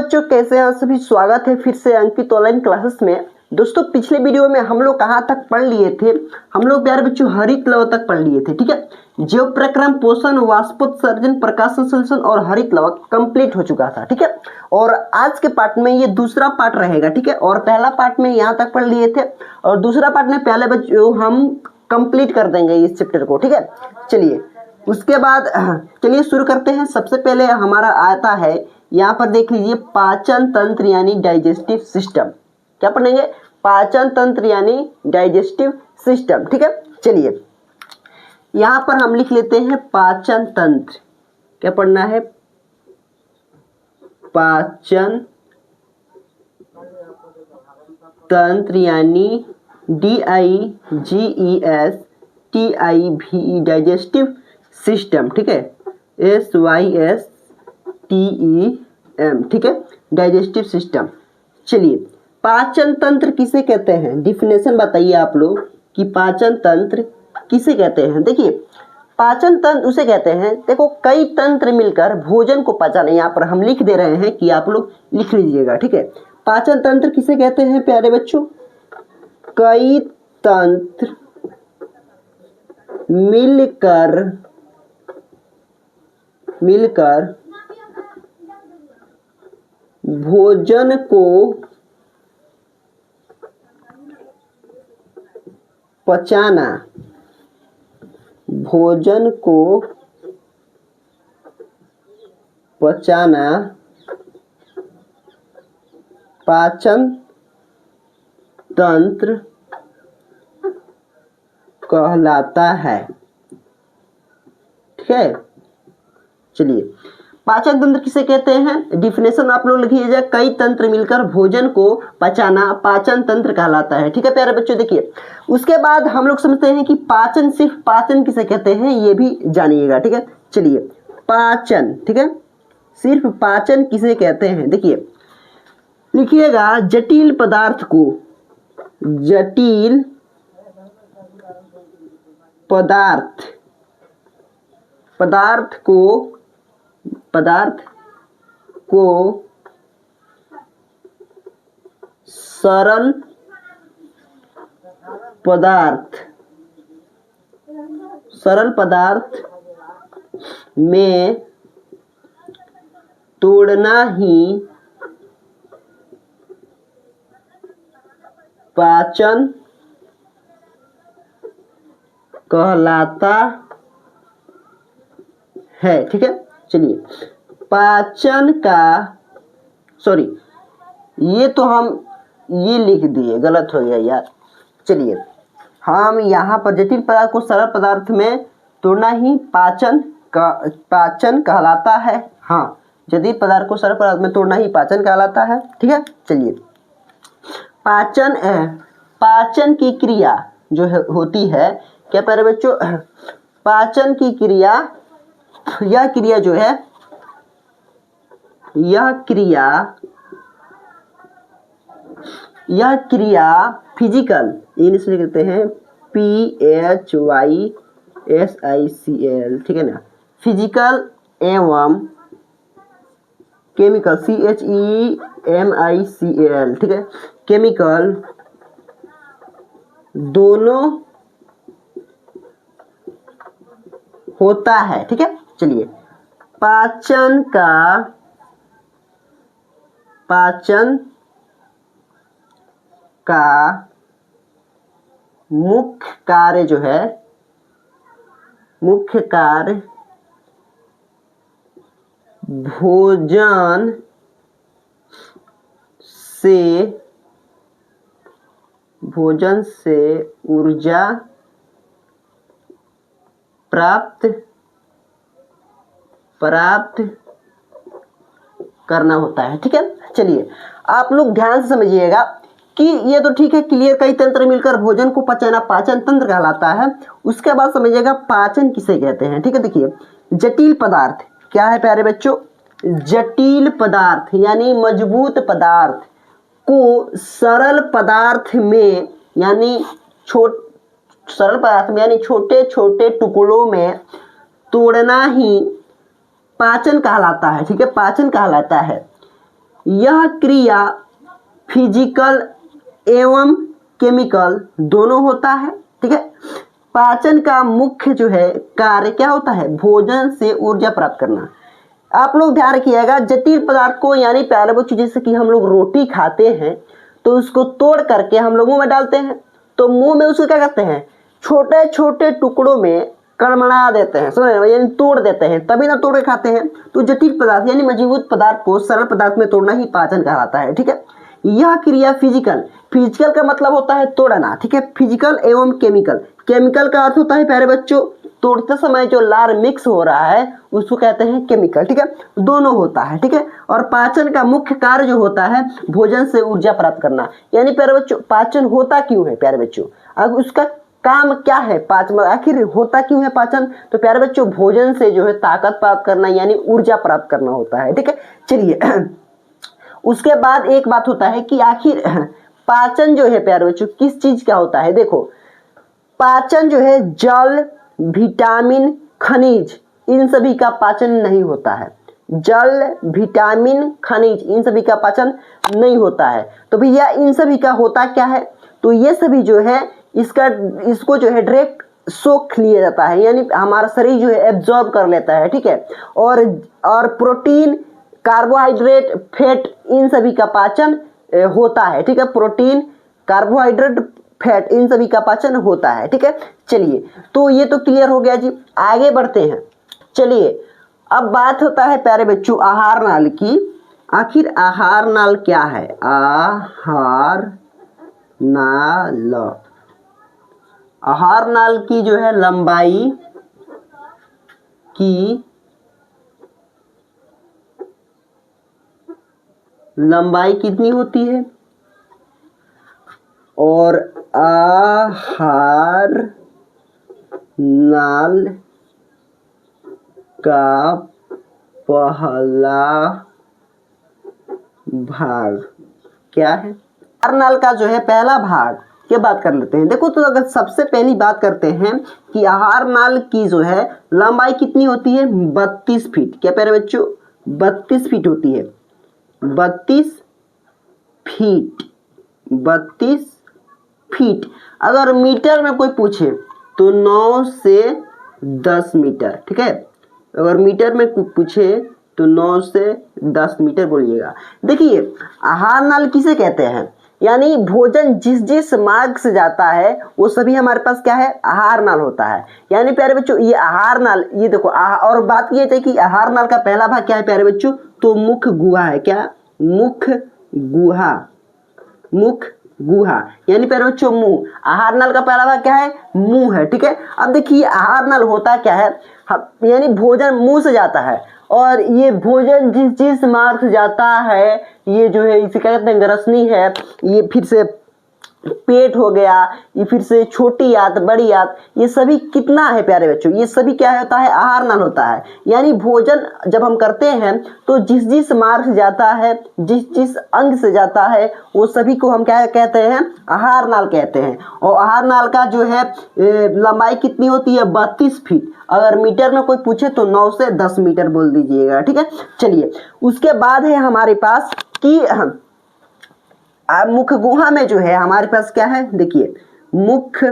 बच्चों, कैसे हैं सभी। स्वागत है फिर से अंकित ऑनलाइन क्लासेस में। दोस्तों, पिछले वीडियो में हम लोग कहाँ तक पढ़ लिए थे? हम लोग प्यारे बच्चों हरित लवक तक पढ़ लिए थे। ठीक है, जीव प्रक्रम, पोषण, वाष्पोत्सर्जन, प्रकाश संश्लेषण और हरित लवक कंप्लीट हो चुका था। ठीक है, और आज के पार्ट में ये दूसरा पार्ट रहेगा। ठीक है, और पहला पार्ट में यहाँ तक पढ़ लिए थे और दूसरा पार्ट में पहले बच्चों हम कंप्लीट कर देंगे इस चैप्टर को। ठीक है, चलिए उसके बाद चलिए शुरू करते हैं। सबसे पहले हमारा आता है, यहाँ पर देख लीजिए, पाचन तंत्र यानी डाइजेस्टिव सिस्टम। क्या पढ़ेंगे? पाचन तंत्र यानी डाइजेस्टिव सिस्टम। ठीक है, चलिए यहाँ पर हम लिख लेते हैं पाचन तंत्र। क्या पढ़ना है? पाचन तंत्र यानी DIGESTIVE डाइजेस्टिव सिस्टम। ठीक है, SYSTEM। ठीक है, डाइजेस्टिव सिस्टम। चलिए, पाचन तंत्र किसे कहते हैं? डिफिनेशन बताइए आप लोग कि पाचन तंत्र किसे कहते हैं। देखिए, पाचन तंत्र उसे कहते हैं, देखो, कई तंत्र मिलकर भोजन को पचाना। यहाँ पर हम लिख दे रहे हैं कि आप लोग लिख लीजिएगा। ठीक है, पाचन तंत्र किसे कहते हैं प्यारे बच्चों? कई तंत्र मिलकर भोजन को पचाना, पाचन तंत्र कहलाता है। ठीक है, चलिए, पाचन तंत्र किसे कहते हैं? डिफिनेशन आप लोग लिखिएगा, कई तंत्र मिलकर भोजन को पचाना पाचन तंत्र कहलाता है। ठीक है प्यारे बच्चों, देखिए उसके बाद हम लोग समझते हैं कि पाचन, सिर्फ पाचन किसे कहते हैं ये भी जानिएगा। ठीक है, चलिए पाचन, ठीक है, सिर्फ पाचन किसे कहते हैं? देखिए लिखिएगा, जटिल पदार्थ को सरल पदार्थ में तोड़ना ही पाचन कहलाता है। ठीक है, चलिए पाचन का, सॉरी ये तो हम ये लिख दिए, गलत हो गया यार। चलिए हम यहाँ पर जटिल पदार्थ को सरल पदार्थ में तोड़ना ही पाचन कहलाता है। हाँ, जटिल पदार्थ को सरल पदार्थ में तोड़ना ही पाचन कहलाता है। ठीक है, चलिए पाचन की क्रिया जो होती है, क्या प्यारे बच्चों, पाचन की क्रिया, यह क्रिया जो है, यह क्रिया फिजिकल, इंग्लिश में कहते हैं PHYSICL। ठीक है ना, फिजिकल एवं केमिकल, CHEMICAL। ठीक है, केमिकल दोनों होता है। ठीक है, चलिए पाचन का मुख्य कार्य जो है, भोजन से ऊर्जा प्राप्त करना होता है। ठीक है, चलिए आप लोग ध्यान से समझिएगा कि ये तो ठीक है, क्लियर, कई तंत्र मिलकर भोजन को पचाना पाचन तंत्र कहलाता है। उसके बाद समझिएगा पाचन किसे कहते हैं। ठीक है, देखिए जटिल पदार्थ क्या है प्यारे बच्चों? जटिल पदार्थ यानी मजबूत पदार्थ को सरल पदार्थ में यानी छोटे छोटे टुकड़ों में तोड़ना ही पाचन कहलाता है। ठीक है, पाचन कहलाता है। यह क्रिया फिजिकल एवं केमिकल दोनों होता है, ठीक है। पाचन का मुख्य जो है कार्य क्या होता है, भोजन से ऊर्जा प्राप्त करना। आप लोग ध्यान रखिएगा, जटिल पदार्थ को यानी प्यारे बच्चों जैसे कि हम लोग रोटी खाते हैं तो उसको तोड़ करके हम लोग मुंह में डालते हैं, तो मुंह में उसको क्या करते हैं, छोटे छोटे टुकड़ों में कड़मड़ा देते हैं, समझ रहे हैं, यानी तोड़ देते हैं, तभी ना तोड़ के खाते हैं। तो जटिल पदार्थ यानी मजबूत पदार्थ को सरल पदार्थ में तोड़ना ही पाचन कहलाता है, ठीक है। यह क्रिया फिजिकल का मतलब होता है तोड़ना, ठीक है। फिजिकल एवं केमिकल, केमिकल का अर्थ होता है प्यारे बच्चों तोड़ते समय जो लार मिक्स हो रहा है उसको कहते हैं केमिकल, ठीक है। दोनों होता है, ठीक है। और पाचन का मुख्य कार्य जो होता है भोजन से ऊर्जा प्राप्त करना, यानी प्यारे बच्चों पाचन होता क्यों है प्यारे बच्चों, अब उसका काम क्या है, पाचन आखिर होता क्यों है पाचन, तो प्यारे बच्चों भोजन से जो है ताकत प्राप्त करना यानी ऊर्जा प्राप्त करना होता है, ठीक है। चलिए उसके बाद एक बात होता है कि आखिर पाचन जो है प्यारे बच्चों किस चीज का होता है। देखो पाचन जो है जल, विटामिन, खनिज इन सभी का पाचन नहीं होता है। जल, विटामिन, खनिज इन सभी का पाचन नहीं होता है। तो भैया इन सभी का होता क्या है, तो ये सभी जो है इसको जो है डायरेक्ट सोख लिया जाता है, यानी हमारा शरीर जो है एब्जॉर्ब कर लेता है, ठीक है। और प्रोटीन, कार्बोहाइड्रेट, फैट इन सभी का पाचन होता है, ठीक है। प्रोटीन, कार्बोहाइड्रेट, फैट इन सभी का पाचन होता है, ठीक है। चलिए तो ये तो क्लियर हो गया जी, आगे बढ़ते हैं। चलिए अब बात होता है प्यारे बच्चों आहार नाल की। आखिर आहार नाल क्या है, आहार नाल, आहार नाल की जो है लंबाई कितनी होती है, और आहार नाल का पहला भाग क्या है। आहार नाल का जो है पहला भाग की बात कर लेते हैं। देखो तो अगर सबसे पहली बात करते हैं कि आहार नाल की जो है लंबाई कितनी होती है, 32 फीट। क्या प्यारे बच्चों 32 फीट होती है, 32 फीट, 32 फीट। अगर मीटर में कोई पूछे तो 9 से 10 मीटर, ठीक है। अगर मीटर में पूछे तो 9 से 10 मीटर बोलिएगा। देखिए आहार नाल किसे कहते हैं, यानी भोजन जिस जिस मार्ग से जाता है वो सभी हमारे पास क्या है, आहार नाल होता है। यानी प्यारे बच्चों ये आहार नाल, ये देखो और बात ये है कि आहार नाल का पहला भाग क्या है प्यारे बच्चों, तो मुख गुहा है। क्या, मुख गुहा, मुख गुहा यानी प्यारे बच्चों मुंह। आहार नाल का पहला भाग क्या है, मुंह है, ठीक है। अब देखिए आहार नाल होता क्या है, यानी भोजन मुंह से जाता है, और ये भोजन जिस जिस मार्ग से जाता है ये जो है इसे क्या कहते हैं, ग्रसनी है, ये फिर से पेट हो गया, ये फिर से छोटी आंत, बड़ी आंत, ये सभी कितना है प्यारे बच्चों, ये सभी क्या होता है, आहार नाल होता है। यानी भोजन जब हम करते हैं तो जिस जिस मार्ग से जाता है, जिस जिस अंग से जाता है वो सभी को हम क्या कहते हैं, आहार नाल कहते हैं। और आहार नाल का जो है लंबाई कितनी होती है, 32 फीट। अगर मीटर में कोई पूछे तो 9 से 10 मीटर बोल दीजिएगा, ठीक है। चलिए उसके बाद है हमारे पास कि मुख गुहा में जो है हमारे पास क्या है, देखिए मुख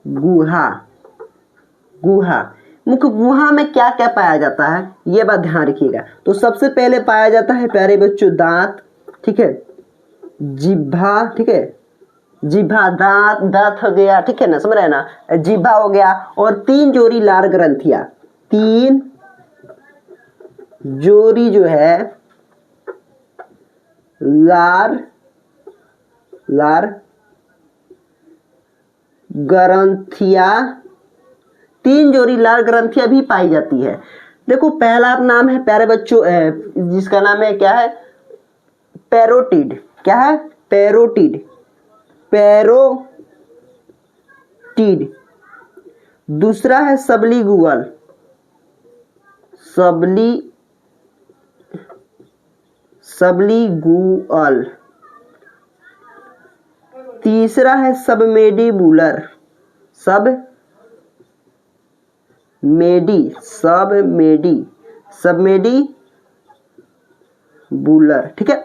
गुहा, मुख गुहा में क्या क्या पाया जाता है ये बात ध्यान रखिएगा। तो सबसे पहले पाया जाता है प्यारे बच्चों दांत, ठीक है, जिह्वा, ठीक है, जिह्वा दांत हो गया, ठीक है ना, समझ रहे हैं ना, जिह्वा हो गया, और 3 जोड़ी लार ग्रंथियां, 3 जोड़ी जो है लार ग्रंथियां, 3 जोड़ी लार ग्रंथियां भी पाई जाती है। देखो पहला नाम है प्यारे बच्चों जिसका नाम है क्या है, पैरोटिड। क्या है, पैरोटिड, पैरोटिड। दूसरा है सबलीगुअल, सबलीगुअल। तीसरा है सबमेंडिबुलर, सबमेंडिबुलर। बुलर, ठीक है।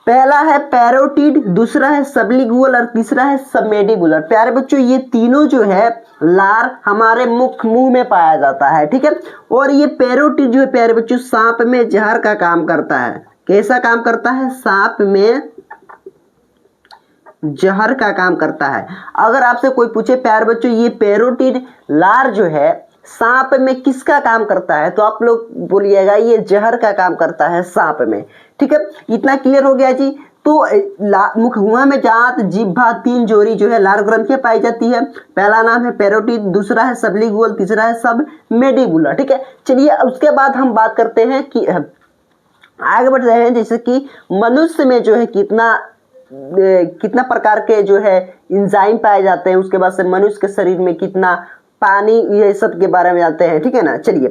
पहला है पैरोटिड, दूसरा है सबलिंगुअल और तीसरा है सबमेंडिबुलर। प्यारे बच्चों ये तीनों जो है लार हमारे मुंह में पाया जाता है, ठीक है। और ये पैरोटिड जो है प्यारे बच्चों सांप में जहर का काम करता है। कैसा काम करता है? सांप में जहर का काम करता है। अगर आपसे कोई पूछे प्यारे बच्चों ये पैरोटिड लार जो है सांप में किसका काम करता है, तो आप लोग बोलिएगा ये जहर का काम करता है सांप में, ठीक है। इतना क्लियर हो गया जी। तो मुंह में दांत, जिह्वा, 3 जोड़ी जो है लार ग्रंथियां पाई जाती है। पहला नाम है पैरोटिड, दूसरा है सबलिंगुअल, तीसरा है सबमेंडिबुलर, ठीक है। चलिए उसके बाद हम बात करते हैं कि आगे बढ़ रहे हैं, जैसे कि मनुष्य में जो है कितना प्रकार के जो है एंजाइम पाए जाते हैं, उसके बाद से मनुष्य के शरीर में कितना पानी, ये सब के बारे में जानते हैं, ठीक है ना। चलिए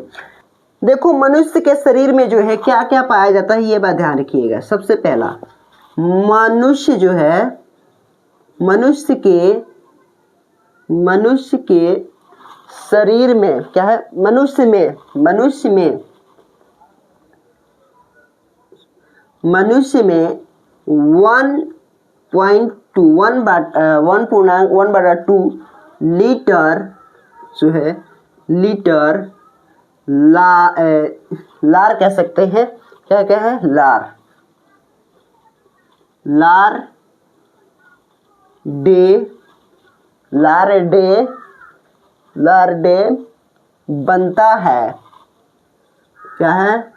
देखो मनुष्य के शरीर में जो है क्या क्या पाया जाता है ये बात ध्यान रखिएगा। सबसे पहला मनुष्य जो है मनुष्य के शरीर में क्या है, मनुष्य में 1.2 लीटर जो है लार कह सकते हैं। क्या है? लार डे बनता है। क्या है?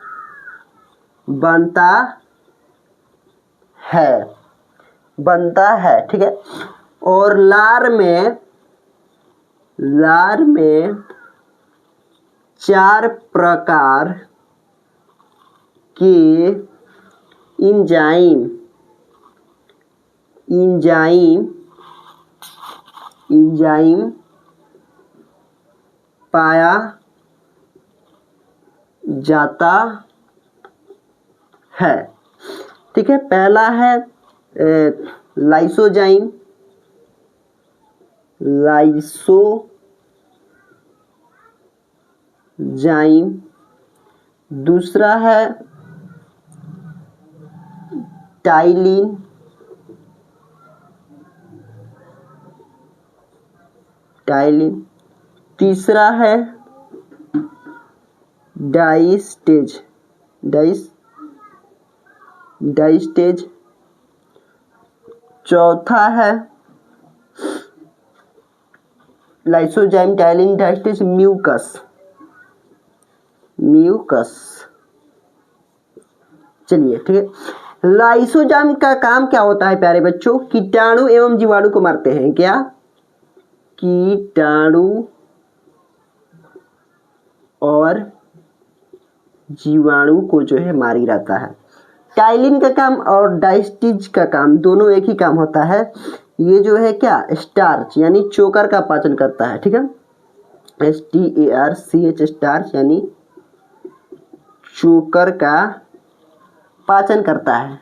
बनता है, ठीक है। और लार में 4 प्रकार के एंजाइम पाया जाता है, ठीक है। पहला है लाइसोजाइम, दूसरा है टाइलिन, तीसरा है डाइस्टेज, चौथा है लाइसोजाइम, टाइलिन, डाइस्टेज, म्यूकस। चलिए ठीक है। लाइसोजाइम का काम क्या होता है प्यारे बच्चों? कीटाणु एवं जीवाणु को मारते हैं। क्या? कीटाणु और जीवाणु को जो है मारी रहता है। टाइलिन का काम और डाइस्टेज का काम दोनों एक ही काम होता है। ये जो है क्या, स्टार्च यानी चोकर का पाचन करता है, ठीक है। STARCH स्टार्च यानी चोकर का पाचन करता है,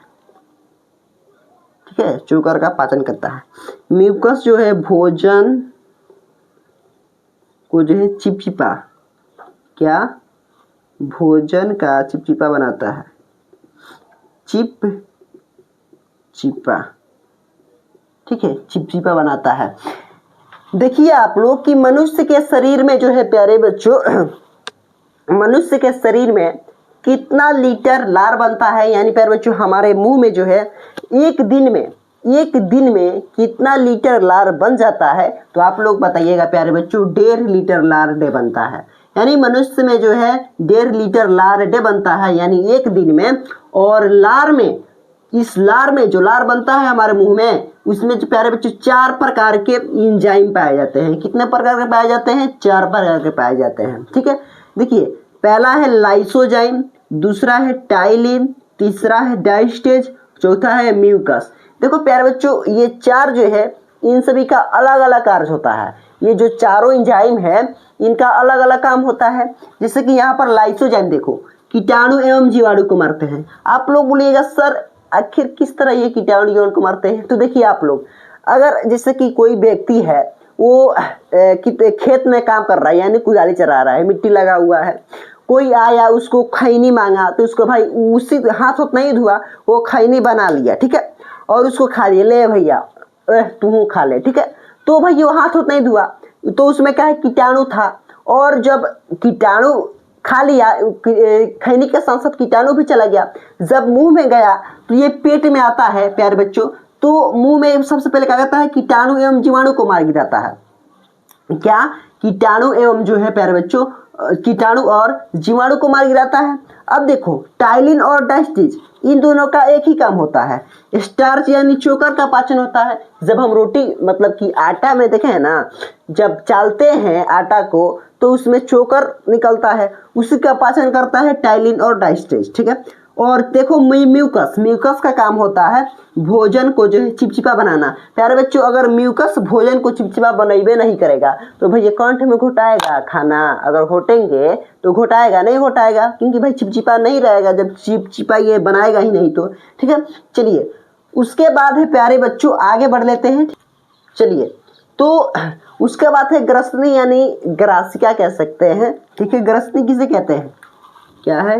ठीक है, चोकर का पाचन करता है। म्यूकस जो है भोजन को जो है चिपचिपा, क्या, भोजन का चिपचिपा बनाता है, चिपचिपा, ठीक है, चिपचिपा बनाता है। देखिए आप लोग कि मनुष्य के शरीर में जो है प्यारे बच्चों मनुष्य के शरीर में कितना लीटर लार बनता है, यानी प्यारे बच्चों हमारे मुंह में जो है एक दिन में कितना लीटर लार बन जाता है, तो आप लोग बताइएगा प्यारे बच्चों। 1.5 लीटर लार डे बनता है, यानी मनुष्य में जो है 1.5 लीटर लार डे बनता है, यानी एक दिन में। और लार में, इस लार में जो लार बनता है हमारे मुंह में, उसमें जो प्यारे बच्चों 4 प्रकार के एंजाइम पाए जाते हैं। कितने प्रकार के पाए जाते हैं? 4 प्रकार के पाए जाते हैं, ठीक है। देखिए पहला है लाइसोजाइम, दूसरा है टाइलिन, तीसरा है डाइस्टेज, चौथा है म्यूकस। देखो प्यारे बच्चों ये 4 जो है इन सभी का अलग अलग कार्य होता है। ये जो चारों एंजाइम है इनका अलग अलग काम होता है। जैसे कि यहाँ पर लाइसोजाइम देखो कीटाणु एवं जीवाणु को मारते हैं। आप लोग बोलिएगा सर आखिर किस तरह ये कीटाणु जीवाणु को मारते हैं? तो देखिए आप लोग, अगर जैसे कि कोई व्यक्ति है वो खेत में काम कर रहा है, यानी कुदाली चला रहा है, मिट्टी लगा हुआ है, कोई आया उसको खैनी मांगा तो उसको भाई उसी हाथ हाथ नहीं धुआ, वो खैनी बना लिया, ठीक है, और उसको खा लिया, ले भैया तू खा ले, ठीक है। तो भाई वो हाथ हाथ नहीं धुआ, तो उसमें क्या है कीटाणु था, और जब कीटाणु खा लिया खैनी के साथ साथ कीटाणु भी चला गया, जब मुंह में गया तो ये पेट में आता है प्यारे बच्चों, तो मुंह में सबसे पहले क्या करता है कीटाणु एवं जीवाणु को मार गिराता है। क्या कीटाणु एवं जो है प्यारे बच्चों कीटाणु और जीवाणु को मार गिराता है। अब देखो टाइलिन और डायस्टीज इन दोनों का एक ही काम होता है, स्टार्च यानी चोकर का पाचन होता है। जब हम रोटी मतलब कि आटा में देखें ना, जब चालते हैं आटा को तो उसमें चोकर निकलता है, उसी का पाचन करता है टाइलिन और डायस्टीज, ठीक है। और देखो म्यूकस, म्यूकस का काम होता है भोजन को जो है चिपचिपा बनाना। प्यारे बच्चों अगर म्यूकस भोजन को चिपचिपा बनाइबे नहीं करेगा तो भैया कंठ में घुटाएगा खाना, अगर घोटेंगे तो घोटाएगा नहीं घोटाएगा, क्योंकि भाई चिपचिपा नहीं रहेगा जब चिपचिपा ये बनाएगा ही नहीं तो, ठीक है। चलिए उसके बाद है प्यारे बच्चों आगे बढ़ लेते हैं। चलिए तो उसके बाद है ग्रसनी यानी ग्रासिका कह सकते हैं, ठीक है। ग्रसनी किसे कहते हैं, क्या है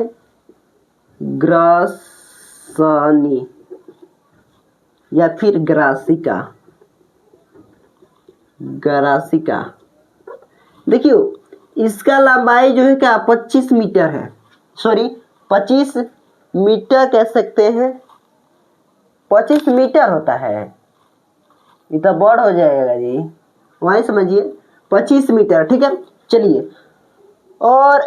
ग्रासनी या फिर ग्रासिका, ग्रासिका। देखियो इसका लंबाई जो है क्या 25 मीटर है, सॉरी 25 मीटर कह सकते हैं, 25 मीटर होता है, ये तो बड़ हो जाएगा जी, वहीं समझिए 25 मीटर, ठीक है। चलिए और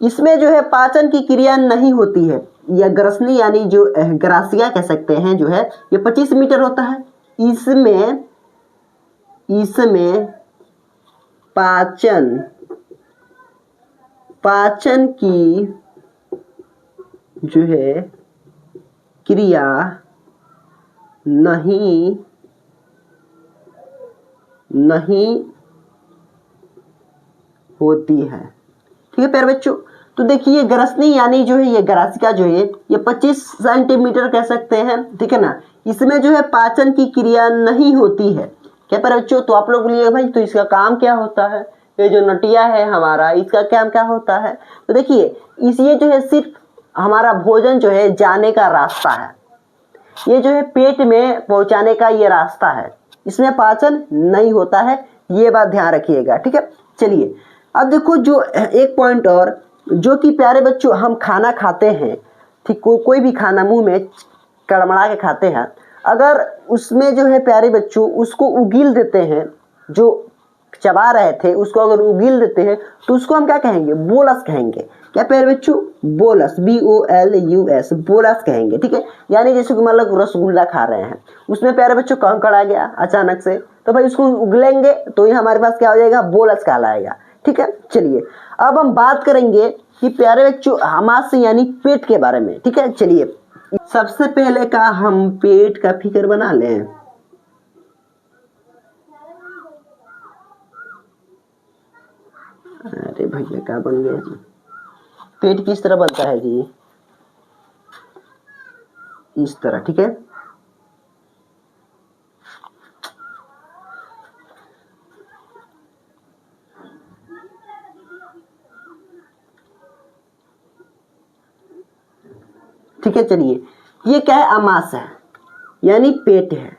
इसमें जो है पाचन की क्रिया नहीं होती है, या ग्रसनी यानी जो ग्रासिया कह सकते हैं जो है ये 25 मीटर होता है। इसमें पाचन की जो है क्रिया नहीं होती है, ठीक है प्यारे बच्चों। तो देखिए ग्रसनी यानी जो है ये ग्रासिका जो है ये 25 सेंटीमीटर कह सकते हैं, ठीक है ना। इसमें जो है पाचन की क्रिया नहीं होती है, क्या प्यारे बच्चों। तो आप लोग बोलिएगा भाई तो इसका काम क्या होता है, ये जो नटिया है हमारा इसका काम क्या होता है। तो देखिए ये जो है सिर्फ हमारा भोजन जो है जाने का रास्ता है, ये जो है पेट में पहुंचाने का ये रास्ता है, इसमें पाचन नहीं होता है, ये बात ध्यान रखिएगा, ठीक है। चलिए अब देखो जो एक पॉइंट और, जो कि प्यारे बच्चों हम खाना खाते हैं, ठीक कोई भी खाना मुंह में कड़मड़ा के खाते हैं, अगर उसमें जो है प्यारे बच्चों उसको उगील देते हैं, जो चबा रहे थे उसको अगर उगील देते हैं तो उसको हम क्या कहेंगे बोलस कहेंगे, क्या प्यारे बच्चों बोलस, BOLUS बोलस कहेंगे, ठीक है। यानी जैसे कि मान लो रसगुल्ला खा रहे हैं, उसमें प्यारे बच्चों कंकड़ आ गया अचानक से, तो भाई उसको उगलेंगे तो ये हमारे पास क्या हो जाएगा बोलस कहलाएगा, ठीक है। चलिए अब हम बात करेंगे कि प्यारे बच्चों आमाशय यानी पेट के बारे में, ठीक है। चलिए सबसे पहले का हम पेट का फिगर बना लें। अरे भैया क्या बन गया जी, पेट किस तरह बनता है जी, इस तरह, ठीक है। ठीक है चलिए ये क्या है आमाशय है यानी पेट है।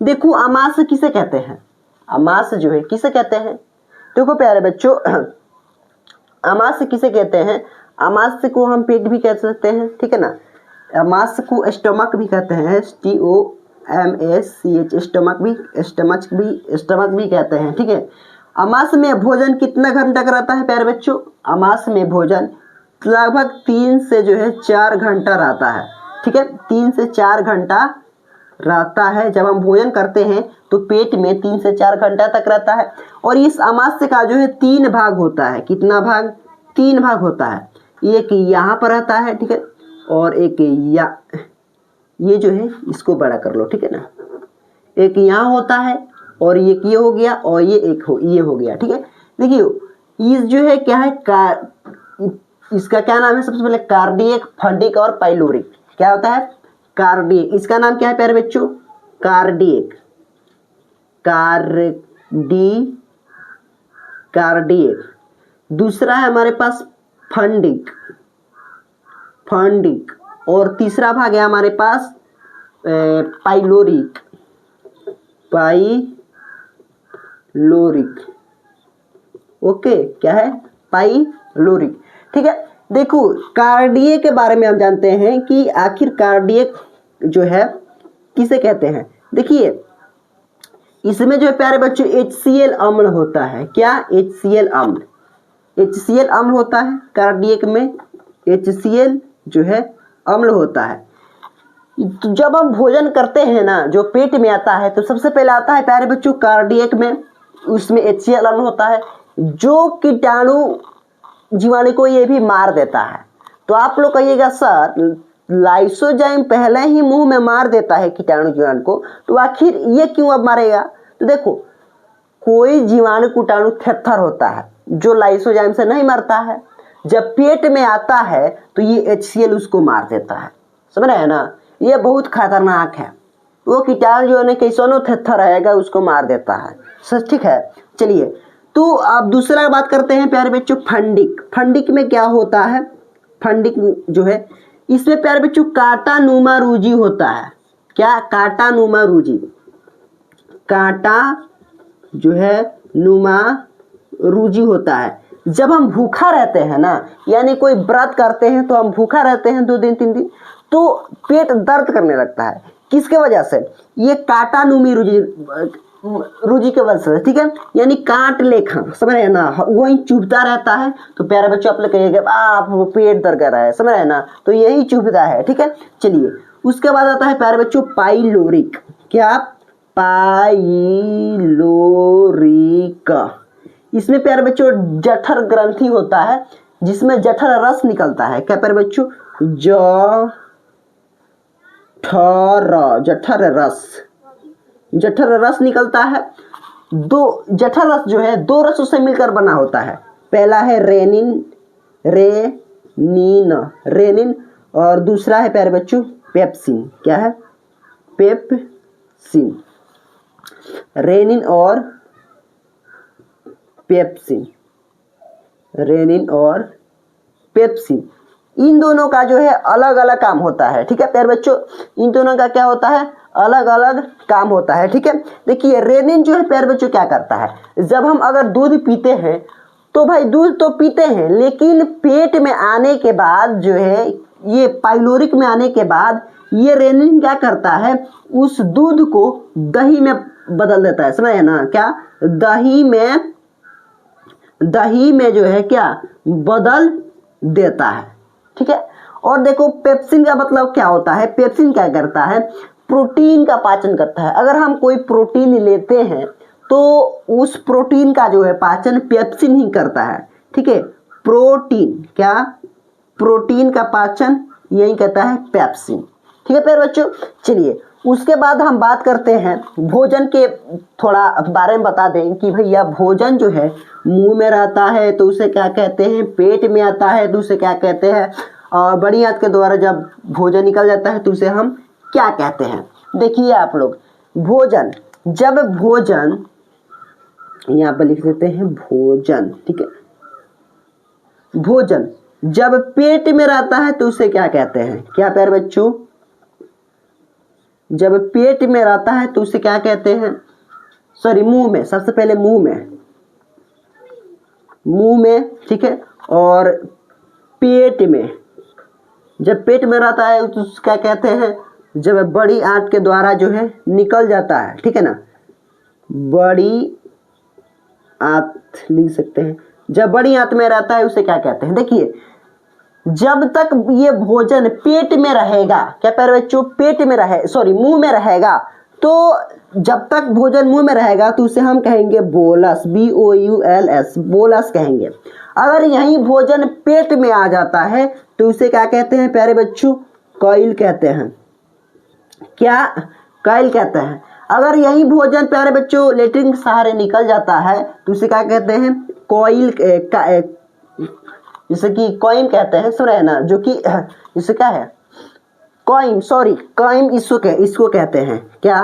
देखो आमाशय किसे कहते हैं, आमाशय जो है किसे कहते हैं, देखो प्यारे बच्चों आमाशय किसे कहते हैं, आमाशय को हम पेट भी कह सकते हैं, ठीक है ना। आमाशय को स्टमक भी कहते हैं, STOMACH स्टमक भी कहते हैं, ठीक है। आमाशय में भोजन कितना घंटा का रहता है प्यारे बच्चों, आमाशय में भोजन लगभग 3 से जो है 4 घंटा रहता है, ठीक है। 3 से 4 घंटा रहता है, जब हम भोजन करते हैं तो पेट में 3 से 4 घंटा तक रहता है। और इस आमाशय का जो है 3 भाग होता है, कितना भाग 3 भाग होता है, एक यहाँ पर रहता है, ठीक है, और एक ये जो है इसको बड़ा कर लो, ठीक है ना, एक यहाँ होता है और एक ये हो गया और ये ये हो गया, ठीक है। देखिए इस जो है क्या है इसका क्या नाम है, सबसे पहले कार्डियक, फंडिक और पाइलोरिक, क्या होता है कार्डियक, इसका नाम क्या है प्यारे बच्चों कार्डियक, कार्डियक। दूसरा है हमारे पास फंडिक, फंडिक। और तीसरा भाग है हमारे पास पाइलोरिक, पाइलोरिक। ओके, क्या है? पाइलोरिक। ठीक है, देखो कार्डियक के बारे में हम जानते हैं कि आखिर कार्डियक जो है किसे कहते हैं। देखिए इसमें जो है प्यारे बच्चों HCl अम्ल होता है। क्या? HCl अम्ल, HCl अम्ल होता है कार्डियक में, HCl जो है अम्ल होता है। तो जब हम भोजन करते हैं ना, जो पेट में आता है, तो सबसे पहले आता है प्यारे बच्चों कार्डियक में, उसमें HCl अम्ल होता है जो कीटाणु जीवाणु को ये भी मार देता है। तो आप लोग कहिएगा सर लाइसोजाइम पहले ही मुंह में मार देता है कीटाणु जीवाणु को, तो आखिर ये क्यों अब मारेगा? तो देखो कोई जीवाणु कीटाणु थेथर होता है जो लाइसोजाइम से नहीं मरता है, जब पेट में आता है तो ये HCl उसको मार देता है। समझ रहे हैं ना? ये बहुत खतरनाक है। वो कीटाणु जो है कैसनो थेथर रहेगा उसको मार देता है। सच, ठीक है। चलिए तो अब दूसरा बात करते हैं प्यारे बच्चों फंडिक। फंडिक में क्या होता है? फंडिक जो है इसमें प्यारे बच्चों कांटा नुमा रूजी होता है। क्या? कांटा नुमा रूजी, कांटा जो है नुमा रूजी होता है। जब हम भूखा रहते हैं ना, यानी कोई व्रत करते हैं तो हम भूखा रहते हैं 2 दिन 3 दिन, तो पेट दर्द करने लगता है। किसके वजह से? ये कांटा नुमी रूजी के वजह से। ठीक है, यानी कांट लेखा, समझ रहे हैं ना, वही चुभता रहता है। तो प्यारे बच्चों आप लोग कहिएगा आप पेट दर्द कर रहा है, समझ रहे हैं ना, तो यही चुभता है। ठीक है, चलिए उसके बाद आता है प्यारे बच्चों पाइलोरिक। क्या? पाइलोरिक। इसमें प्यारे बच्चों जठर ग्रंथि होता है जिसमें जठर रस निकलता है। क्या प्यारे बच्चों? जठर रस, जठर रस निकलता है। जठर रस जो है 2 रसों से मिलकर बना होता है। पहला है रेनिन और दूसरा है प्यारे बच्चों पेप्सिन। क्या है? पेप्सिन, रेनिन और पेप्सिन, रेनिन और पेप्सिन। इन दोनों का जो है अलग अलग काम होता है। ठीक है प्यारे बच्चों, इन दोनों का क्या होता है? अलग अलग काम होता है। ठीक है, देखिए रेनिन जो है प्यारे बच्चों क्या करता है, जब हम अगर दूध पीते हैं तो भाई दूध तो पीते हैं, लेकिन पेट में आने के बाद जो है ये पाइलोरिक में आने के बाद ये रेनिन क्या करता है, उस दूध को दही में बदल देता है। समझ ना? क्या? दही में जो है क्या बदल देता है। ठीक है, और देखो पेप्सिन का मतलब क्या होता है? पेप्सिन क्या करता है? प्रोटीन का पाचन करता है। अगर हम कोई प्रोटीन लेते हैं तो उस प्रोटीन का जो है पाचन पेप्सिन ही करता है। ठीक है, प्रोटीन, क्या? प्रोटीन का पाचन यही कहता है पेप्सिन। ठीक है प्यारे बच्चों, चलिए उसके बाद हम बात करते हैं भोजन के थोड़ा बारे में बता दें कि भैया भोजन जो है मुंह में रहता है तो उसे क्या कहते हैं, पेट में आता है तो उसे क्या कहते हैं, और बड़ी आंत के द्वारा जब भोजन निकल जाता है तो उसे हम क्या कहते हैं। देखिए आप लोग, भोजन, जब भोजन यहाँ पर लिख देते हैं भोजन। ठीक है, भोजन जब पेट में रहता है तो उसे क्या कहते हैं? क्या प्यारे बच्चों? जब पेट में रहता है तो उसे क्या कहते हैं? सॉरी, मुंह में, सबसे पहले मुंह में। ठीक है, और पेट में, जब पेट में रहता है तो उसे क्या कहते हैं? जब बड़ी आंत के द्वारा जो है निकल जाता है। ठीक है ना, बड़ी आंत लिख सकते हैं। जब बड़ी आंत में रहता है उसे क्या कहते हैं? देखिए जब तक ये भोजन पेट में रहेगा, क्या प्यारे बच्चों? पेट में रहे, सॉरी मुंह में रहेगा, तो जब तक भोजन मुंह में रहेगा तो उसे हम कहेंगे बोलस, BOULS, बोलस कहेंगे। अगर यही भोजन पेट में आ जाता है तो उसे क्या कहते हैं प्यारे बच्चों? कॉइल कहते हैं। क्या? कॉइल कहते हैं। अगर यही भोजन प्यारे बच्चों लेटरिन के सहारे निकल जाता है तो उसे क्या कहते हैं? कॉइल, जैसे कि कॉइम कहते हैं, सुन रहे हैं ना, जो कि इसे क्या है? कॉइम, सॉरी कॉइम इसको कहते हैं। क्या?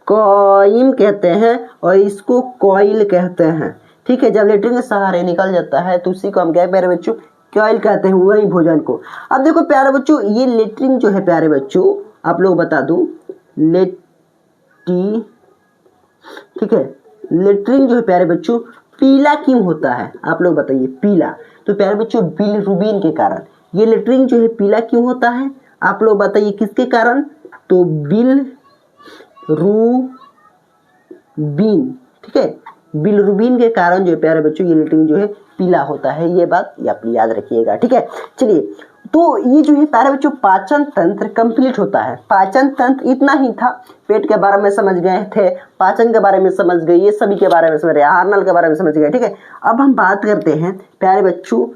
कॉइम कहते हैं, और इसको कॉइल कहते हैं। ठीक है, जब लेटरिन के सहारे निकल जाता है तो उसी को हम क्या प्यारे बच्चों? कॉइल कहते हैं वही भोजन को। अब देखो प्यारे बच्चों, ये लेट्रिन जो है प्यारे बच्चों, आप लोग बता दूं, ठीक है, लेट्रिन जो है प्यारे बच्चों पीला क्यों होता है, आप लोग बताइए पीला। तो प्यारे बच्चों बिलिरुबिन के कारण ये लेट्रिन जो है पीला क्यों होता है, आप लोग बताइए किसके कारण। तो बिलिरुबिन, ठीक है, बिलिरुबिन के कारण जो है प्यारे बच्चों ये लेट्रिन जो है पीला होता है, ये बात आप याद रखिएगा, ठीक है। चलिए, तो ये जो है प्यारे बच्चों पाचन तंत्र कंप्लीट होता है। पाचन तंत्र इतना ही था, पेट के बारे में समझ गए थे, पाचन के बारे में समझ गए, ये सभी के बारे में समझ रहे, आहार नल के बारे में समझ गए, ठीक है। अब हम बात करते हैं प्यारे बच्चों,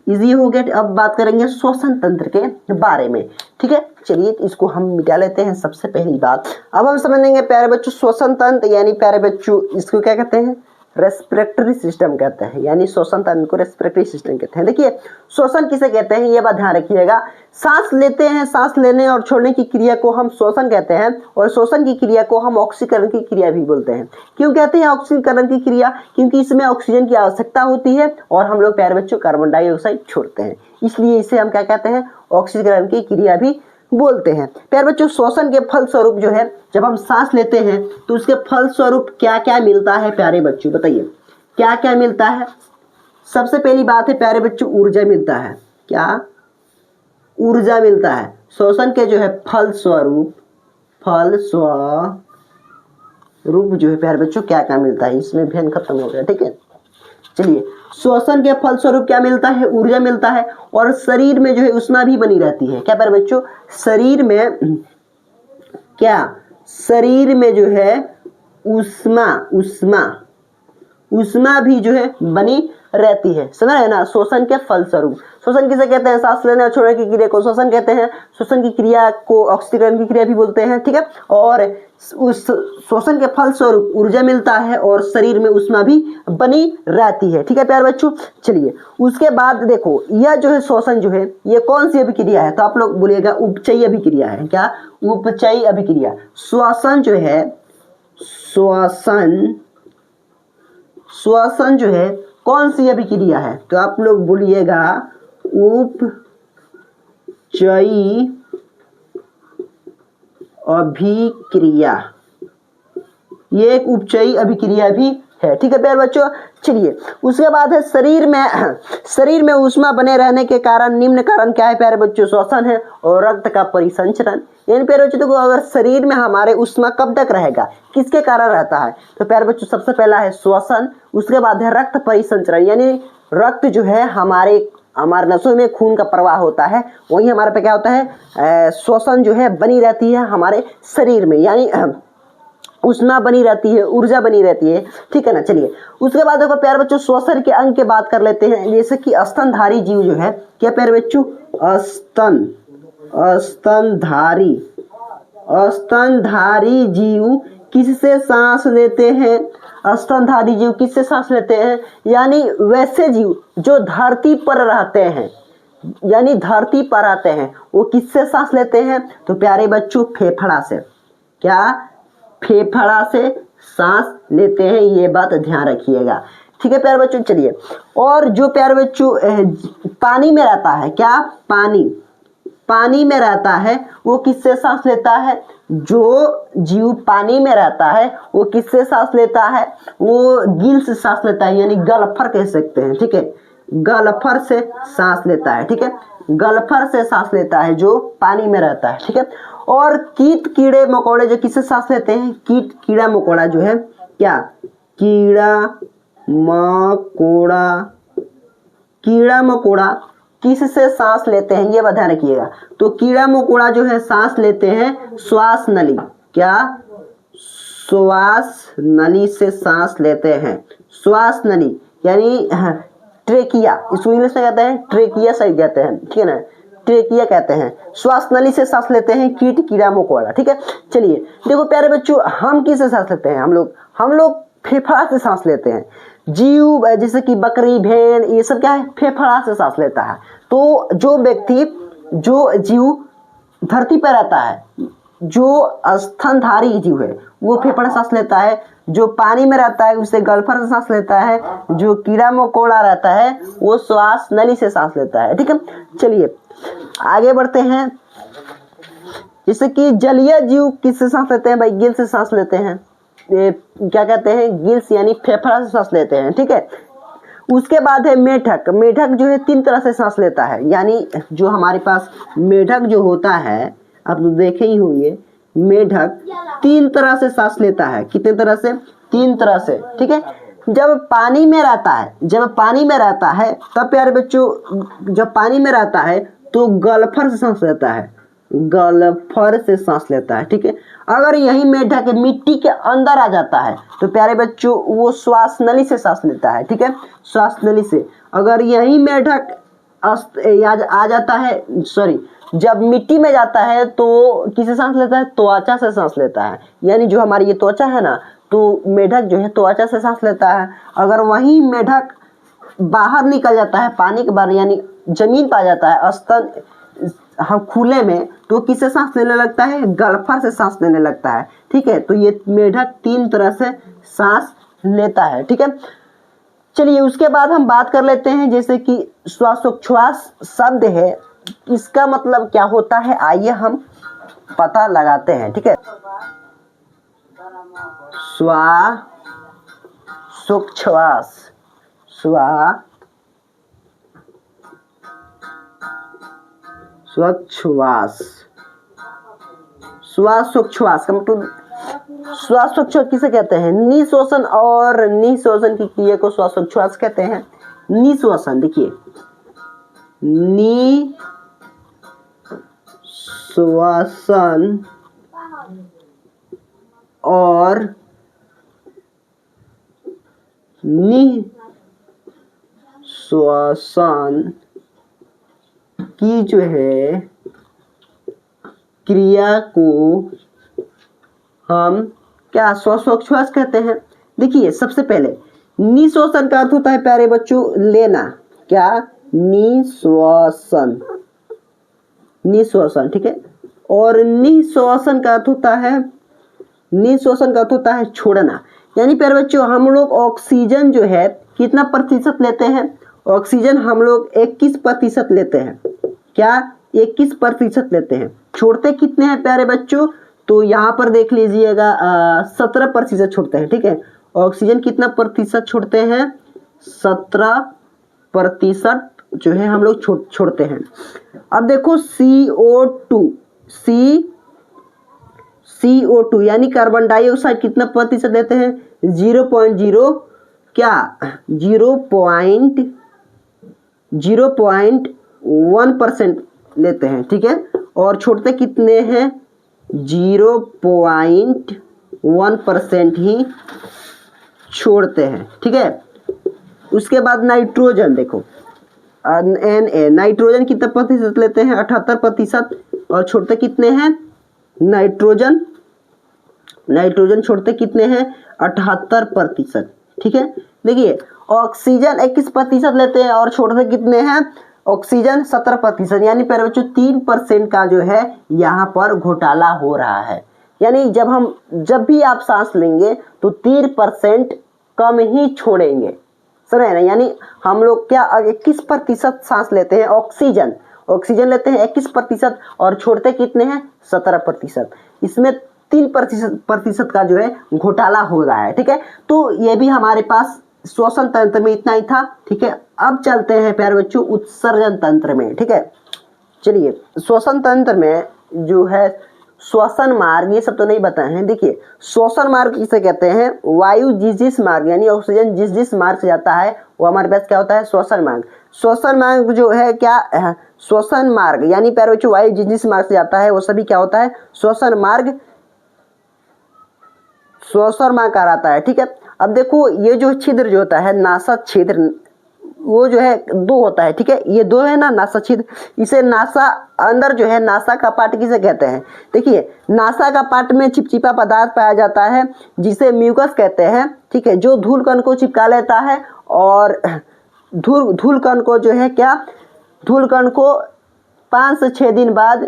इजी हो गया, अब बात करेंगे श्वसन तंत्र के बारे में, ठीक है। चलिए इसको हम मिटा लेते हैं सबसे पहली बात। अब हम समझेंगे प्यारे बच्चों श्वसन तंत्र, यानी प्यारे बच्चों इसको क्या कहते हैं, रेस्पिरेटरी सिस्टम कहते हैं, यानी श्वसन तंत्र को रेस्पिरेटरी सिस्टम कहते हैं। देखिए श्वसन किसे कहते हैं ये बात ध्यान रखिएगा। सांस लेते हैं, सांस लेने और छोड़ने की क्रिया को हम श्वसन कहते हैं, और श्वसन की क्रिया को हम ऑक्सीकरण की क्रिया भी बोलते हैं। क्यों कहते हैं ऑक्सीकरण की क्रिया, क्योंकि इसमें ऑक्सीजन की आवश्यकता होती है और हम लोग प्यारे बच्चों कार्बन डाइऑक्साइड छोड़ते हैं, इसलिए इसे हम क्या कहते हैं, ऑक्सीकरण की क्रिया भी बोलते हैं। प्यारे बच्चों श्वसन के फल स्वरूप जो है, जब हम सांस लेते हैं तो उसके फल स्वरूप क्या क्या मिलता है प्यारे बच्चों, बताइए क्या क्या मिलता है। सबसे पहली बात है प्यारे बच्चों ऊर्जा मिलता है, क्या ऊर्जा मिलता है। श्वसन के जो है फल स्वरूप जो है प्यारे बच्चों क्या क्या मिलता है, इसमें भी खत्म हो गया, ठीक है। चलिए श्वसन के फल स्वरूप क्या मिलता है, ऊर्जा मिलता है, और शरीर में जो है ऊष्मा भी बनी रहती है। क्या प्यारे बच्चों, शरीर में क्या, शरीर में जो है ऊष्मा भी जो है बनी रहती है, समझ रहे हैं ना। श्वसन के फल स्वरूप, श्वसन किसे कहते हैं, सांस लेने और छोड़ने की क्रिया को श्वसन कहते हैं, श्वसन की क्रिया को ऑक्सीकरण की क्रिया भी बोलते हैं, ठीक है। और उस श्वसन के फल स्वरूप ऊर्जा मिलता है और शरीर में ऊष्मा भी बनी रहती है, ठीक है प्यारे बच्चों। चलिए उसके बाद देखो यह जो है श्वसन जो है ये कौन सी अभिक्रिया है, तो आप लोग बोलिएगा उपचयी अभिक्रिया है। क्या, उपचयी अभिक्रिया। श्वसन जो है, श्वसन जो है कौन सी अभिक्रिया है, तो आप लोग बोलिएगा उपचयी अभिक्रिया, ये एक उपचयी अभिक्रिया भी है, ठीक है प्यारे बच्चों। चलिए उसके बाद है शरीर में ऊष्मा बने रहने के कारण निम्न कारण क्या है प्यारे बच्चों, श्वसन है और रक्त का परिसंचरण। यानी प्यारे बच्चों देखो, अगर शरीर में हमारे ऊष्मा कब तक रहेगा, किसके कारण रहता है, तो प्यारे बच्चों सबसे पहला है श्वसन, उसके बाद है रक्त परिसंचरण, यानी रक्त जो है हमारे नसों में खून का प्रवाह होता है, वही हमारे पे क्या होता है, श्वसन जो है बनी रहती है हमारे शरीर में, यानी ऊष्मा बनी रहती है, ऊर्जा बनी रहती है, ठीक है ना। चलिए उसके बाद देखो प्यारे बच्चों श्वसन के अंग की बात कर लेते हैं, जैसे कि स्तनधारी जीव जो है, क्या प्यारे बच्चों, स्तनधारी जीव किससे सांस लेते हैं, स्तनधारी जीव किससे सांस लेते हैं, यानी वैसे जीव जो धरती पर रहते हैं, यानी धरती पर आते हैं, वो किससे सांस लेते हैं, तो प्यारे बच्चों फेफड़ा से। क्या, फेफड़ा से सांस लेते हैं, ये बात ध्यान रखिएगा, ठीक है प्यारे बच्चों। चलिए और जो प्यारे बच्चों पानी में रहता है, क्या, पानी में रहता है, वो किससे सांस लेता है, जो जीव पानी में रहता है वो किससे सांस लेता है, वो गिल से सांस लेता है, यानी गलफर कह सकते हैं, ठीक है, गलफर से सांस लेता है, ठीक है, गलफर से सांस लेता है जो पानी में रहता है, ठीक है। और कीट कीड़े मकोड़े जो किससे सांस लेते हैं, कीड़ा मकोड़ा जो है, क्या, कीड़ा मकोड़ा किससे सांस लेते हैं, ये ध्यान रखिएगा। तो कीड़ा मकोड़ा जो है सांस लेते हैं श्वास नली, क्या, श्वास नली से सांस लेते हैं, श्वास नली यानी ट्रेकिया, इसको इंग्लिश में कहते हैं ट्रेकिया सही कहते हैं, ठीक है ना, ट्रेकिया कहते हैं, श्वास नली से सांस लेते हैं कीड़ा मकोड़ा, ठीक है। चलिए देखो प्यारे बच्चों, हम किससे सांस लेते हैं, हम लोग फेफड़ा से सांस लेते हैं। जीव जैसे कि बकरी, भेड़, ये सब क्या है, फेफड़ा से सांस लेता है। तो जो जीव धरती पर रहता है, जो स्तनधारी जीव है वो फेफड़े से सांस लेता है, जो पानी में रहता है उसे गलफर से सांस लेता है, जो कीड़ा मकोड़ा रहता है वो श्वास नली से सांस लेता है। ठीक है, चलिए आगे बढ़ते हैं। जैसे कि जलीय जीव किससे सांस लेते हैं भाई? गिल से सांस लेते हैं। ये क्या कहते हैं? गिल्स यानी फेफड़ा से सांस लेते हैं। ठीक है, उसके बाद है मेढक। मेढक जो है 3 तरह से सांस लेता है, यानी जो हमारे पास मेढक जो होता है आप तो देखे ही होंगे, मेढक 3 तरह से सांस लेता है। कितने तरह से? 3 तरह से। ठीक है, जब पानी में रहता है, जब पानी में रहता है तब प्यारे बच्चों, जब पानी में रहता है तो गलफर से सांस लेता है, गलफर से सांस लेता है। ठीक है, अगर यही मेढक मिट्टी के अंदर आ जाता है तो प्यारे बच्चों वो श्वास नली से सांस लेता है। ठीक है, श्वास नली से। अगर यही मेढक आ जाता है, सॉरी, जब मिट्टी में जाता है तो किसे सांस लेता है? त्वचा से सांस लेता है, यानी जो हमारी ये त्वचा है ना, तो मेढक जो है त्वचा से सांस लेता है। अगर वही मेढक बाहर निकल जाता है पानी के बाहर, यानी जमीन पर आ जाता है स्तन हम खुले में, तो किससे सांस लेने लगता है? गलफर से सांस लेने लगता है। ठीक है, तो ये मेढक 3 तरह से सांस लेता है। ठीक है, चलिए उसके बाद हम बात कर लेते हैं, जैसे कि श्वासोच्छ्वास शब्द है, इसका मतलब क्या होता है आइए हम पता लगाते हैं। ठीक है, श्वासोच्छ्वास, श्वासोच्छ्वास का मतलब, श्वासोच्छ्वास किसे कहते हैं? निश्वसन और निश्वसन की क्रिया को श्वासोच्छ्वास कहते हैं। निश्वसन, देखिए निश्वसन और निश्वसन की जो है क्रिया को हम क्या श्वासोच्छ्वास कहते हैं। देखिए सबसे पहले निश्वसन का अर्थ होता है प्यारे बच्चों लेना। क्या? निश्वसन, निश्वसन। ठीक है, और निश्वसन का अर्थ होता है, निश्वसन का अर्थ होता है छोड़ना। यानी प्यारे बच्चों हम लोग ऑक्सीजन जो है कितना प्रतिशत लेते हैं? ऑक्सीजन हम लोग 21% लेते हैं। क्या? 21% लेते हैं। छोड़ते कितने हैं प्यारे बच्चों? तो यहाँ पर देख लीजिएगा 17% छोड़ते हैं। ठीक है, ऑक्सीजन कितना प्रतिशत छोड़ते हैं? 17% जो है हम लोग छोड़ते हैं। अब देखो CO2 यानी कार्बन डाइऑक्साइड कितना प्रतिशत लेते हैं? 0.1% लेते हैं। ठीक है, और छोड़ते कितने हैं? 0.1% ही छोड़ते हैं। ठीक है, उसके बाद नाइट्रोजन देखो, नाइट्रोजन कितना प्रतिशत लेते हैं? 78%, और छोड़ते कितने हैं? नाइट्रोजन छोड़ते कितने हैं? 78%। ठीक है, देखिए ऑक्सीजन 21% लेते हैं और छोड़ते कितने हैं? ऑक्सीजन 17%, यानी प्यारे बच्चों 3% का जो है यहाँ पर घोटाला हो रहा है। यानी जब भी आप सांस लेंगे तो 3% कम ही छोड़ेंगे, समझ रहे हैं? यानी हम लोग क्या 21% सांस लेते हैं, ऑक्सीजन लेते हैं 21% और छोड़ते कितने हैं? 17%। इसमें 3% का जो है घोटाला हो रहा है। ठीक है, तो ये भी हमारे पास श्वसन तंत्र में इतना ही था। ठीक है, अब चलते हैं प्यारे बच्चों उत्सर्जन तंत्र में। ठीक है, चलिए श्वसन तंत्र में जो है श्वसन मार्ग, ये सब तो नहीं बताए हैं। देखिए श्वसन मार्ग किसे कहते हैं? वायु जिस मार्ग यानी ऑक्सीजन जिस मार्ग से जाता है वो हमारे पास क्या होता है? श्वसन मार्ग। श्वसन मार्ग जो है क्या? श्वसन मार्ग यानी प्यारे बच्चों वायु जिस मार्ग से जाता है वो सभी क्या होता है? श्वसन मार्ग कहलाता है। ठीक है, अब देखो ये जो छिद्र जो होता है नासा छिद्र, वो जो है 2 होता है। ठीक है, ये 2 है ना नासा छिद्र, इसे नासा अंदर जो है नासा का पार्ट किसे कहते हैं? देखिए नासा का पार्ट में चिपचिपा पदार्थ पाया जाता है जिसे म्यूकस कहते हैं। ठीक है, जो धूल कण को चिपका लेता है और धूल कण को जो है क्या? धूल कण को 5 से 6 दिन बाद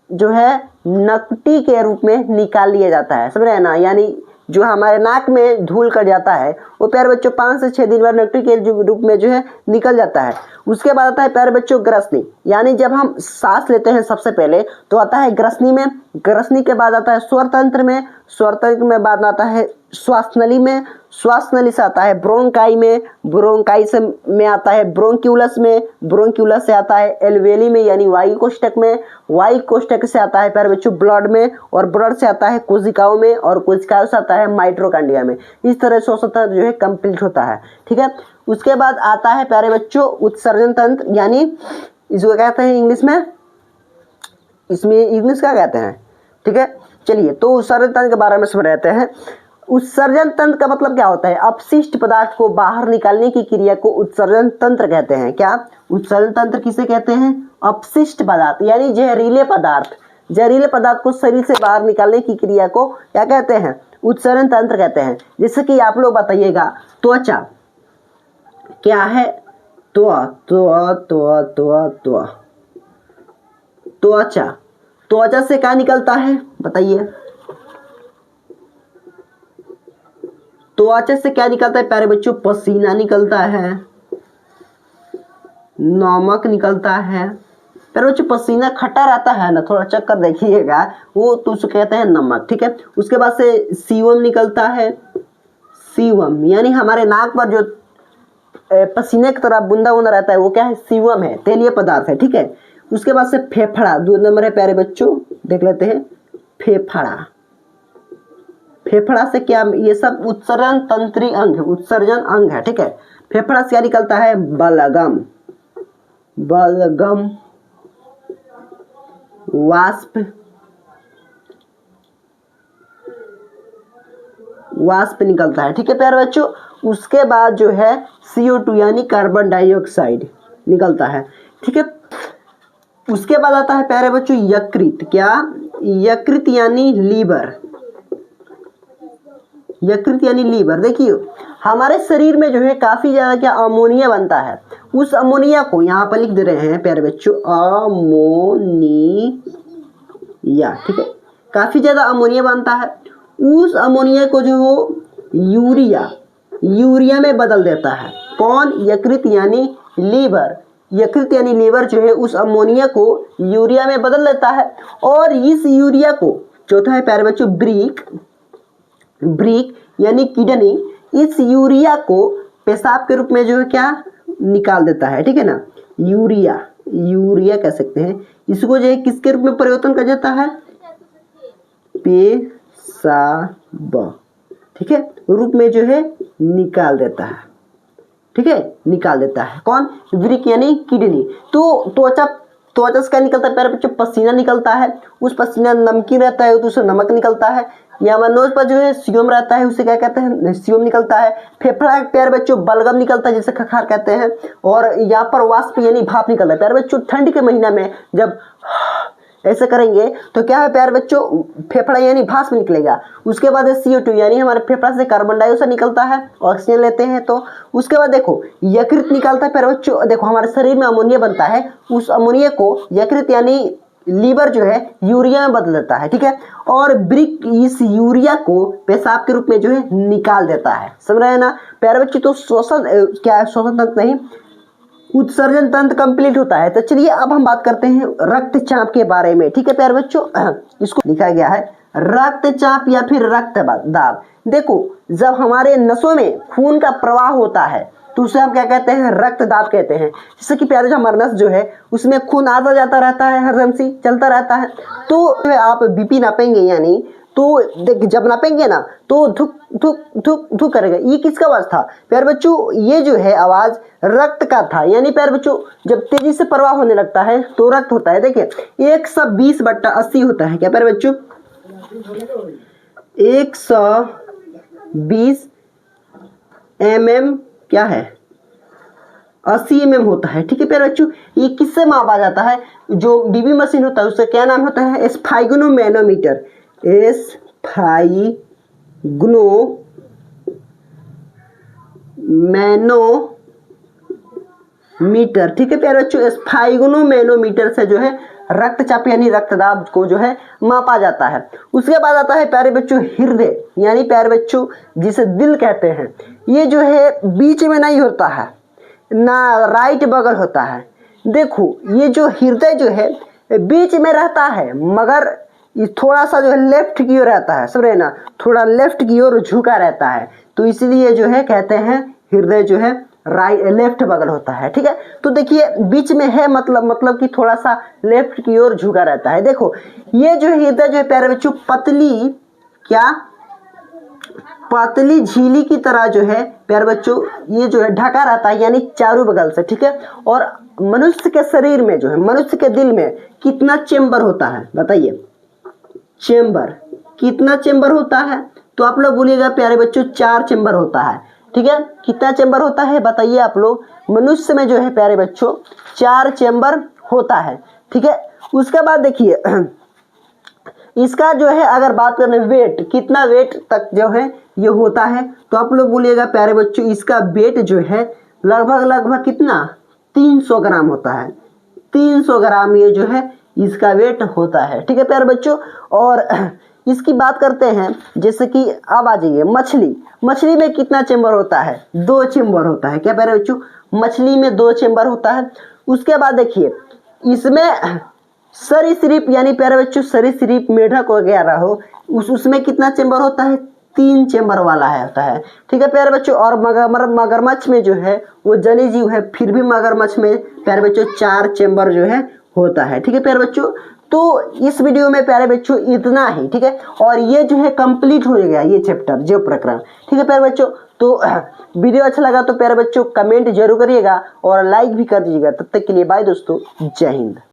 जो है नकटी के रूप में निकाल लिया जाता है, समझ रहे हैं ना। यानी जो हमारे नाक में धूल कर जाता है वो प्यारे बच्चों 5 से 6 दिन बाद नकटी के रूप में जो है निकल जाता है। उसके बाद आता है प्यारे बच्चों ग्रसनी, यानी जब हम सांस लेते हैं सबसे पहले तो आता है ग्रसनी में, ग्रसनी के बाद आता है स्वर तंत्र में, स्वर तंत्र में बाद आता है श्वास नली में, श्वास नली से आता है ब्रोंकाई में, ब्रोंकाई से में आता है ब्रोंक्यूलस में, ब्रोंक्यूलस से आता है एल्वेली में यानी वायु कोष्ठक में, वायु कोष्ठक से आता है प्यारे बच्चों ब्लड में, और ब्लड से आता है कोशिकाओं में, और कोशिकाओं से आता है माइटोकॉन्ड्रिया में। इस तरह श्वसन तंत्र जो है कंप्लीट होता है, ठीक है। उसके बाद आता है प्यारे बच्चों उत्सर्जन तंत्र, यानी इसको कहते हैं इंग्लिश में, इसमें इंग्लिश क्या कहते हैं, ठीक है। चलिए तो उत्सर्जन तंत्र के बारे में समझ रहते हैं। उत्सर्जन तंत्र का मतलब क्या होता है, अपशिष्ट पदार्थ को बाहर निकालने की क्रिया को उत्सर्जन तंत्र कहते हैं। क्या उत्सर्जन तंत्र किसे कहते हैं, अपशिष्ट पदार्थ यानी जहरीले पदार्थ, जहरीले पदार्थ को शरीर से बाहर निकालने की क्रिया को क्या कहते हैं, उत्सर्जन तंत्र कहते हैं। जैसे कि आप लोग बताइएगा त्वचा क्या है, त्वचा, त्वचा से क्या निकलता है बताइए, त्वचा से क्या निकलता है प्यारे बच्चों, पसीना निकलता है, नमक निकलता है। प्यारे बच्चों पसीना खट्टा रहता है ना, थोड़ा चेक कर देखिएगा, वो तो उसको कहते हैं नमक, ठीक है। उसके बाद से सीवम निकलता है, सीवम यानी हमारे नाक पर जो पसीने की तरह बूंदा बूंदा रहता है वो क्या है, सीवम है, तेलीय पदार्थ है, ठीक है। उसके बाद से फेफड़ा 2 नंबर है प्यारे बच्चों, देख लेते हैं फेफड़ा, फेफड़ा से क्या, ये सब उत्सर्जन तंत्री अंग, उत्सर्जन अंग है, ठीक है। फेफड़ा से क्या निकलता है, बलगम, बलगम, वाष्प, वाष्प निकलता है, ठीक है प्यारे बच्चों। उसके बाद जो है CO2 यानी कार्बन डाइऑक्साइड निकलता है, ठीक है। उसके बाद आता है प्यारे बच्चों यकृत, क्या, यकृत यानी लीवर, यकृत यानी लीवर। देखिए हमारे शरीर में जो है काफी ज्यादा क्या अमोनिया बनता है, उस अमोनिया को यहाँ पर लिख दे रहे हैं प्यारे बच्चों, अमोनिया, ठीक है। काफी ज्यादा अमोनिया बनता है, उस अमोनिया को जो हो यूरिया, यूरिया में बदल देता है। कौन, यकृत यानी लीवर, यकृत यानी लीवर जो है उस अमोनिया को यूरिया में बदल देता है। और इस यूरिया को, चौथा है प्यारे बच्चों ब्रीक, ब्रीक यानी किडनी, इस यूरिया को पेशाब के रूप में जो है क्या निकाल देता है, ठीक है ना। यूरिया, यूरिया कह सकते हैं इसको, जो है किसके रूप में परिवर्तन कर जाता है, पेशाब, ठीक है, रूप में जो है निकाल देता है, ठीक है, निकाल देता है। कौन, ब्रीक यानी किडनी। तो त्वचा, त्वचा से क्या निकलता है प्यारे बच्चों, पसीना निकलता है, उस पसीना नमकीन रहता है तो उससे नमक निकलता है। या नोज पर जो है सीयम रहता है, उसे क्या कहते हैं, सीयम निकलता है। फेफड़ा प्यारे बच्चों बलगम निकलता है जिसे खखार कहते हैं। और यहाँ पर वाष्प यानी भाप निकलता है प्यारे बच्चों। ठंड के महीना में जब ऐसे करेंगे तो क्या है प्यारे बच्चों, फेफड़ा यानी भाप निकलेगा। उसके बाद CO2 यानी हमारे फेफड़ा से कार्बन डाइऑक्साइड निकलता है, ऑक्सीजन लेते हैं तो। उसके बाद देखो यकृत निकलता है प्यारे बच्चों, देखो हमारे शरीर में अमोनिया बनता है, उस अमोनिया को यकृत यानी लीवर जो है यूरिया में बदल देता है, ठीक है। और ब्रिक इस यूरिया को पेशाब के रूप में जो है निकाल देता है, समझ रहे हैं ना प्यारे बच्चे। तो श्वसन क्या है, श्वसन तंत्र नहीं, उत्सर्जन तंत्र कंप्लीट होता है। तो चलिए अब हम बात करते हैं रक्तचाप के बारे में, ठीक है प्यारे बच्चों। इसको लिखा गया है रक्तचाप या फिर रक्तदाब। देखो जब हमारे नसों में खून का प्रवाह होता है तो उसे हम क्या कहते हैं, रक्तदाब कहते हैं। जैसे कि प्यारे हमारा नस जो है उसमें खून आता जाता रहता है, हरदम से चलता रहता है। तो आप BP नापेंगे, यानी तो जब नापेंगे ना तो धुक धुक धुक धुक करेगा। ये किसका आवाज था प्यारे बच्चों, ये जो है आवाज रक्त का था। यानी प्यारे बच्चों जब तेजी से प्रवाह होने लगता है तो रक्त होता है। देखिए 120/80 होता है क्या प्यारे बच्चों, 120 mm क्या है, 80 mm होता है, ठीक है प्यारे बच्चों। ये किससे मापा जाता है, जो BB मशीन होता है उसका क्या नाम होता है, स्फाइगनोमैनोमीटर, स्फाइगनोमैनोमीटर, ठीक है प्यारे बच्चों। स्फाइगनोमैनोमीटर से जो है रक्तचाप यानी रक्तदाब को जो है मापा जाता है। उसके बाद आता है प्यारे बच्चों हृदय, यानी प्यारे बच्चों जिसे दिल कहते हैं। ये जो है बीच में नहीं होता है ना राइट बगल होता है। देखो ये जो हृदय जो है बीच में रहता है, मगर ये थोड़ा सा जो है लेफ्ट की ओर रहता है, समझे ना, थोड़ा लेफ्ट की ओर झुका रहता है, तो इसलिए जो है कहते हैं हृदय जो है राइट लेफ्ट बगल होता है। ठीक है, तो देखिए बीच में है मतलब कि थोड़ा सा लेफ्ट की ओर झुका रहता है। देखो ये जो हृदय जो है प्यारे बच्चों पतली झिल्ली की तरह जो है प्यारे बच्चों ये जो है ढका रहता है, यानी चारों बगल से। ठीक है, और मनुष्य के शरीर में जो है, मनुष्य के दिल में कितना चेंबर होता है बताइए, चेंबर कितना चेंबर होता है? तो आप लोग बोलिएगा प्यारे बच्चों 4 चेंबर होता है। ठीक है, कितना चेंबर होता है बताइए आप लोग? मनुष्य में जो है प्यारे बच्चों 4 चेंबर होता है। ठीक है, उसके बाद देखिए इसका जो है अगर बात करें वेट, कितना वेट तक जो है ये होता है, तो आप लोग बोलिएगा प्यारे बच्चों इसका वेट जो है लगभग कितना 300 ग्राम होता है। 300 ग्राम ये जो है इसका वेट होता है। ठीक है प्यारे बच्चों, और इसकी बात करते हैं जैसे कि अब आ जाइए मछली में कितना चेंबर होता है? 2 चेंबर होता है। क्या प्यारे बच्चों? मछली में 2 चेंबर होता है। उसके बाद देखिए इसमें सरीसृप यानी प्यारे बच्चों सरीसृप मेढक वगैरह हो उसमें कितना चेंबर होता है? 3 चेंबर वाला है होता है। ठीक है प्यारे बच्चों, और मगरमच्छ में जो है वो जलीय जीव है, फिर भी मगरमच्छ में प्यारे बच्चों 4 चेंबर जो है होता है। ठीक है प्यारे बच्चों, तो इस वीडियो में प्यारे बच्चों इतना ही। ठीक है, और ये जो है कंप्लीट हो गया ये चैप्टर जीव प्रक्रम। ठीक है प्यारे बच्चों, तो वीडियो अच्छा लगा तो प्यारे बच्चों कमेंट जरूर करिएगा और लाइक भी कर दीजिएगा। तब तक के लिए बाय दोस्तों, जय हिंद।